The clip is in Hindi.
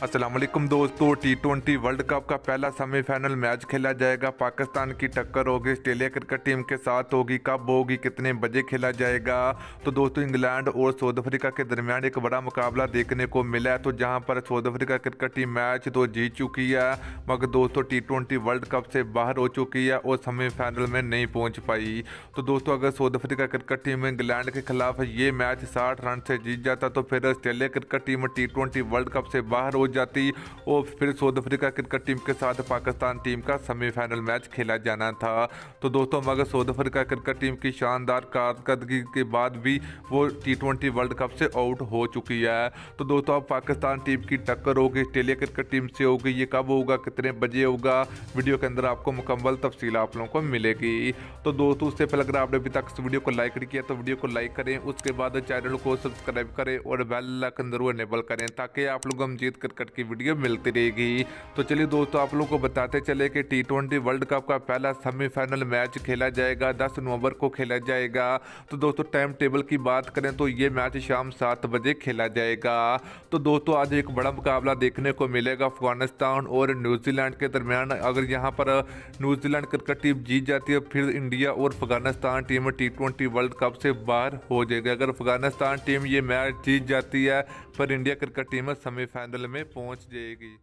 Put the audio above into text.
अस्सलाम वालेकुम दोस्तों, T20 वर्ल्ड कप का पहला सेमीफाइनल मैच खेला जाएगा। पाकिस्तान की टक्कर होगी ऑस्ट्रेलिया क्रिकेट टीम के साथ होगी। कब होगी, कितने बजे खेला जाएगा? तो दोस्तों इंग्लैंड और साउथ अफ्रीका के दरमियान एक बड़ा मुकाबला देखने को मिला है। तो जहां पर south Africa cricket team match तो जीत चुकी है, मगर दोस्तों T20 वर्ल्ड कप से बाहर हो चुकी है और सेमीफाइनल में नहीं पहुँच पाई। तो दोस्तों अगर south Africa cricket team England के खिलाफ ये मैच 60 रन से जीत जाता तो फिर Australia cricket team T20 world cup से बाहर हो जाती और फिर साउथ अफ्रीका क्रिकेट टीम के साथ पाकिस्तान टीम का सेमीफाइनल मैच खेला जाना था। तो दोस्तों मगर साउथ अफ्रीका क्रिकेट टीम की शानदार कारकर्दगी के बाद भी वो T20 वर्ल्ड कप से आउट हो चुकी है। तो दोस्तों अब पाकिस्तान टीम की टक्कर होगी ऑस्ट्रेलिया क्रिकेट टीम से होगी। ये कब होगा, कितने बजे होगा, वीडियो के अंदर आपको मुकम्मल तफसील आप लोगों को मिलेगी। तो दोस्तों उससे पहले अगर आपने अभी तक इस वीडियो को लाइक नहीं किया तो वीडियो को लाइक करें, उसके बाद चैनल को सब्सक्राइब करें और बेल आइकन जरूर इनेबल करें ताकि आप लोग हम जीत क्रिकेट की वीडियो मिलती रहेगी। तो चलिए दोस्तों आप लोगों को बताते चले कि T20 वर्ल्ड कप का पहला सेमीफाइनल मैच खेला जाएगा, 10 नवंबर को खेला जाएगा। तो दोस्तों टाइम टेबल की बात करें तो ये मैच शाम 7 बजे खेला जाएगा। तो दोस्तों आज एक बड़ा मुकाबला देखने को मिलेगा अफगानिस्तान और न्यूजीलैंड के दरमियान। अगर यहाँ पर न्यूजीलैंड क्रिकेट टीम जीत जाती है फिर इंडिया और Afghanistan team T20 world cup से बाहर हो जाएगी। अगर अफगानिस्तान टीम ये मैच जीत जाती है पर इंडिया क्रिकेट टीम सेमीफाइनल में पहुंच जाएगी।